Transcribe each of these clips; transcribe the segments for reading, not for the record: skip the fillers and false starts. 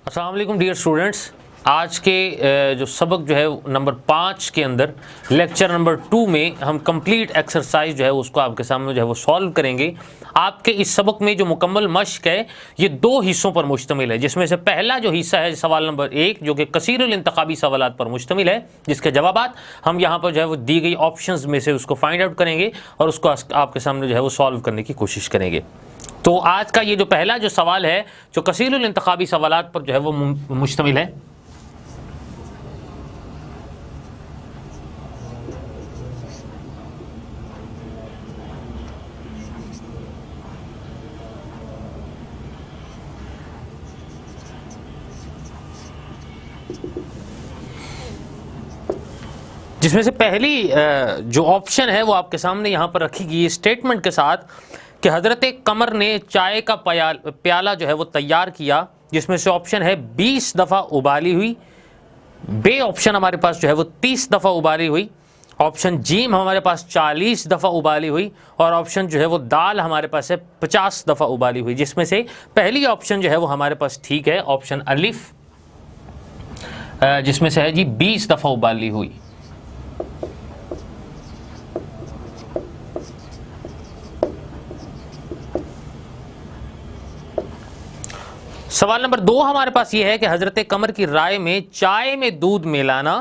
अस्सलाम वालेकुम dear students. आज के जो सबक जो है नंबर 5 के अंदर लेक्चर नंबर 2 में हम कंप्लीट एक्सरसाइज जो है उसको आपके सामने जो है वो सॉल्व करेंगे। आपके इस सबक में जो मुकम्मल मश्क है ये 2 हिस्सों पर मुश्तमिल है, जिसमें से पहला जो हिस्सा है सवाल नंबर 1 जो कि कसीरुल इंतखाबी सवालात पर मुश्तमिल है, जिसके जवाबात हम यहाँ पर जो है वो दी गई ऑप्शंस में से उसको फाइंड आउट करेंगे और उसको आपके सामने जो है वो सॉल्व करने की कोशिश करेंगे। तो आज का ये जो पहला जो सवाल है जो कसीरुल इंतखाबी सवालात पर जो है वो मुश्तमिल है। जिसमें से पहली जो ऑप्शन है वो आपके सामने यहाँ पर रखी गई स्टेटमेंट के साथ कि हज़रत कमर ने चाय का प्याला जो है वो तैयार किया, जिसमें से ऑप्शन है 20 दफ़ा उबाली हुई, बे ऑप्शन हमारे पास जो है वो 30 दफ़ा उबाली हुई, ऑप्शन जीम हमारे पास 40 दफ़ा उबाली हुई और ऑप्शन जो है वो दाल हमारे पास है 50 दफ़ा उबाली हुई। जिसमें से पहली ऑप्शन जो है वो हमारे पास ठीक है, ऑप्शन अलिफ, जिसमें से है जी 20 दफ़ा उबाली हुई। सवाल नंबर 2 हमारे पास ये है कि हज़रत कमर की राय में चाय में दूध मिलाना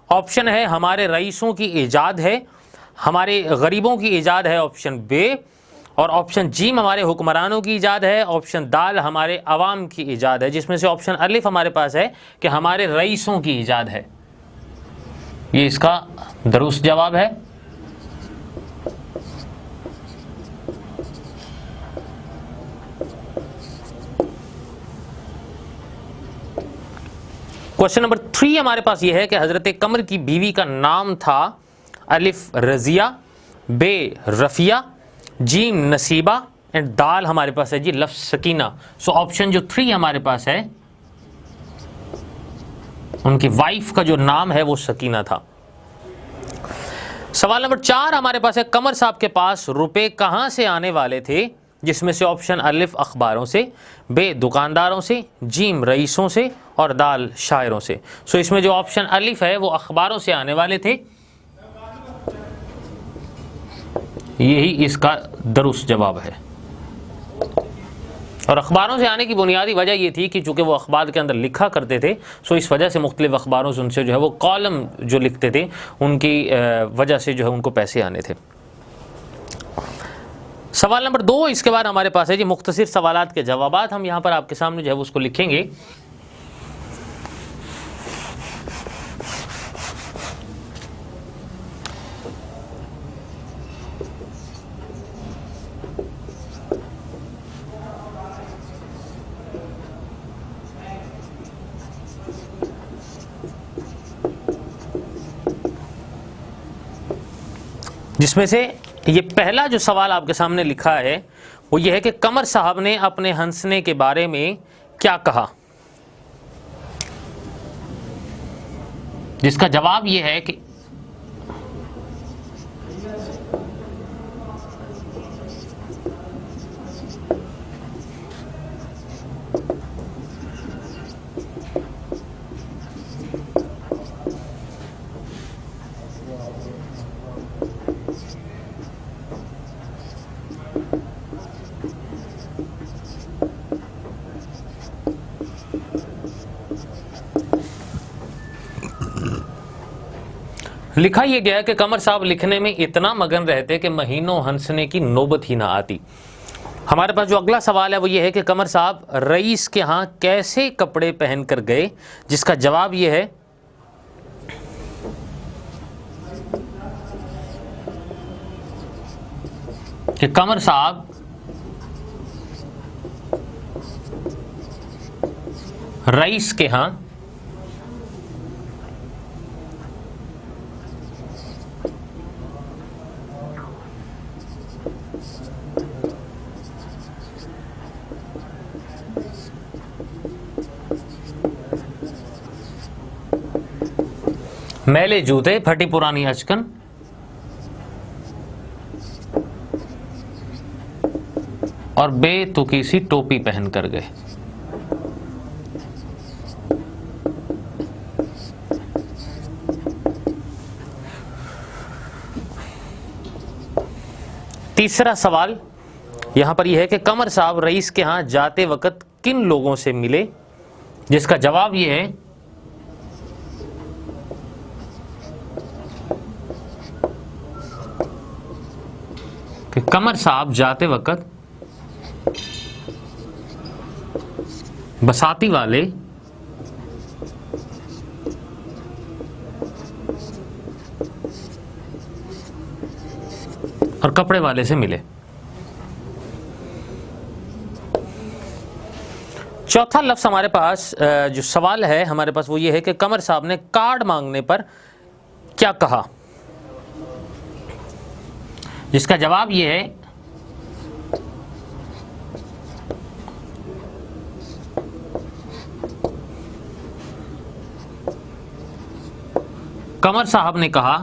ऑप्शन है हमारे रईसों की ईजाद है, हमारे गरीबों की ईजाद है ऑप्शन बे, और ऑप्शन जीम हमारे हुक्मरानों की ईजाद है, ऑप्शन दाल हमारे अवाम की ईजाद है। जिसमें से ऑप्शन अलिफ हमारे पास है कि हमारे रईसों की ईजाद है। ये इसका दुरुस्त जवाब है। क्वेश्चन नंबर 3 हमारे पास यह है कि हज़रत कमर की बीवी का नाम था अलिफ रजिया, बे रफ़िया, जीम नसीबा एंड दाल हमारे पास है जी लफ्ज़ सकीना। सो ऑप्शन जो 3 हमारे पास है उनकी वाइफ का जो नाम है वो सकीना था। सवाल नंबर 4 हमारे पास है कमर साहब के पास रुपए कहां से आने वाले थे, जिसमें से ऑप्शन अलिफ अखबारों से, बे दुकानदारों से, जीम रईसों से और दाल शायरों से। सो इसमें जो ऑप्शन अलिफ है वो अखबारों से आने वाले थे, यही इसका दुरुस्त जवाब है। और अखबारों से आने की बुनियादी वजह ये थी कि चूंकि वो अखबार के अंदर लिखा करते थे, सो इस वजह से मुख्तलिफ अखबारों से उनसे जो है वो कॉलम जो लिखते थे उनकी वजह से जो है उनको पैसे आने थे। सवाल नंबर 2 इसके बाद हमारे पास है जी मुख्तसर सवालात के जवाबात हम यहाँ पर आपके सामने जो है उसको लिखेंगे। जिसमें से ये पहला जो सवाल आपके सामने लिखा है वो ये है कि कमर साहब ने अपने हंसने के बारे में क्या कहा, जिसका जवाब ये है कि लिखा यह गया कि कमर साहब लिखने में इतना मगन रहते कि महीनों हंसने की नौबत ही ना आती। हमारे पास जो अगला सवाल है वो ये है कि कमर साहब रईस के यहाँ कैसे कपड़े पहन कर गए, जिसका जवाब ये है कि कमर साहब रईस के यहाँ मैले जूते, फटी पुरानी अचकन और बेतुकी सी टोपी पहन कर गए। तीसरा सवाल यहां पर यह है कि कमर साहब रईस के यहां जाते वक्त किन लोगों से मिले, जिसका जवाब यह है कि कमर साहब जाते वक्त बसाती वाले और कपड़े वाले से मिले। चौथा लफ्ज हमारे पास जो सवाल है हमारे पास वो ये है कि कमर साहब ने कार्ड मांगने पर क्या कहा, जिसका जवाब ये है कमर साहब ने कहा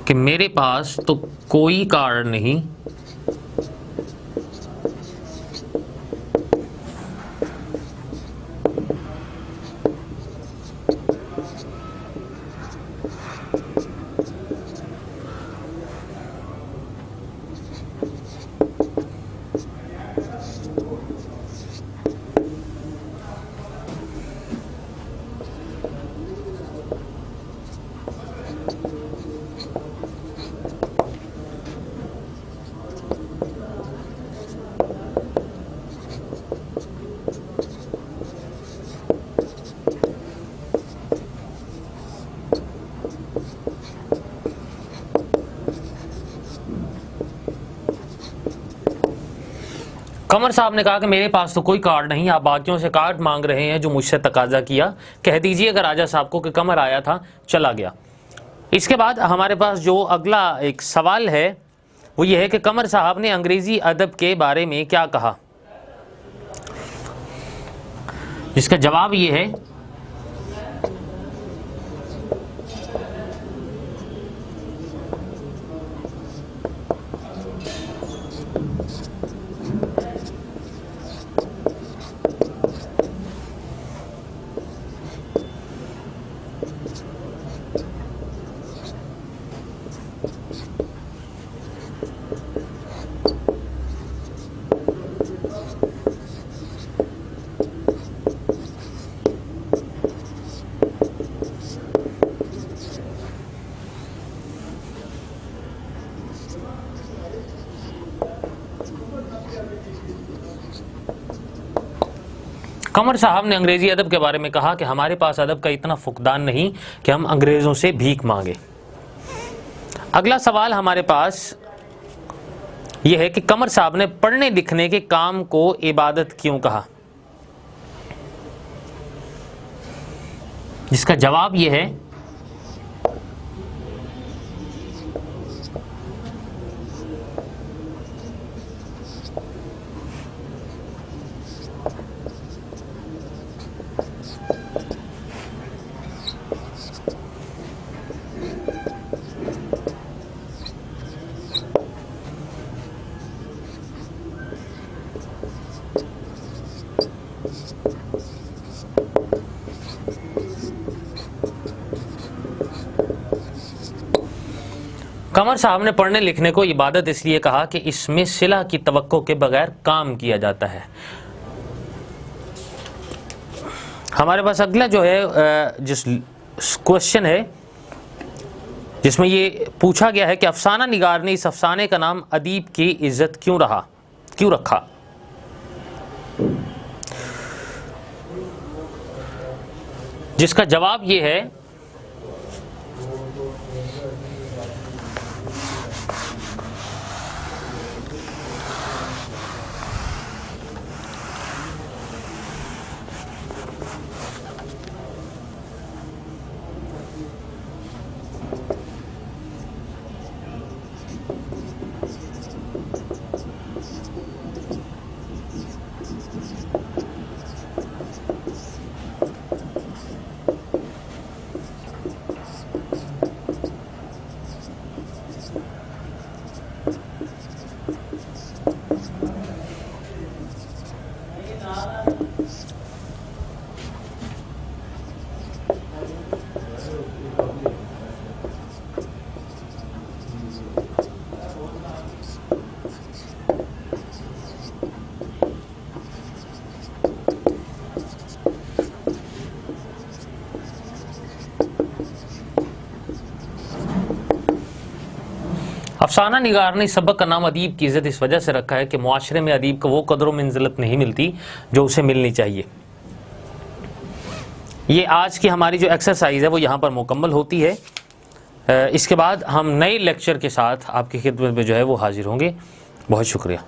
कि मेरे पास तो कोई कार्ड नहीं, कमर साहब ने कहा कि मेरे पास तो कोई कार्ड नहीं, आप बाकियों से कार्ड मांग रहे हैं जो मुझसे तकाजा किया, कह दीजिए अगर राजा साहब को कि कमर आया था चला गया। इसके बाद हमारे पास जो अगला एक सवाल है वो ये है कि कमर साहब ने अंग्रेजी अदब के बारे में क्या कहा, जिसका जवाब ये है कमर साहब ने अंग्रेजी अदब के बारे में कहा कि हमारे पास अदब का इतना फुकदान नहीं कि हम अंग्रेजों से भीख मांगे। अगला सवाल हमारे पास यह है कि कमर साहब ने पढ़ने लिखने के काम को इबादत क्यों कहा, जिसका जवाब यह है कमर साहब ने पढ़ने लिखने को इबादत इसलिए कहा कि इसमें सिला की तवक्को के बगैर काम किया जाता है। हमारे पास अगला जो है जिस क्वेश्चन है जिसमें ये पूछा गया है कि अफसाना निगार ने इस अफसाने का नाम अदीब की इज्जत क्यों रखा, जिसका जवाब ये है अफसाना निगार ने सबक का नाम अदीब की इज़्ज़त इस वजह से रखा है कि मुआशरे में अदीब को वो कदर व मंज़िलत नहीं मिलती जो उसे मिलनी चाहिए। ये आज की हमारी जो एक्सरसाइज है वो यहाँ पर मुकम्मल होती है। इसके बाद हम नए लेक्चर के साथ आपकी खिदमत में जो है वो हाजिर होंगे। बहुत शुक्रिया।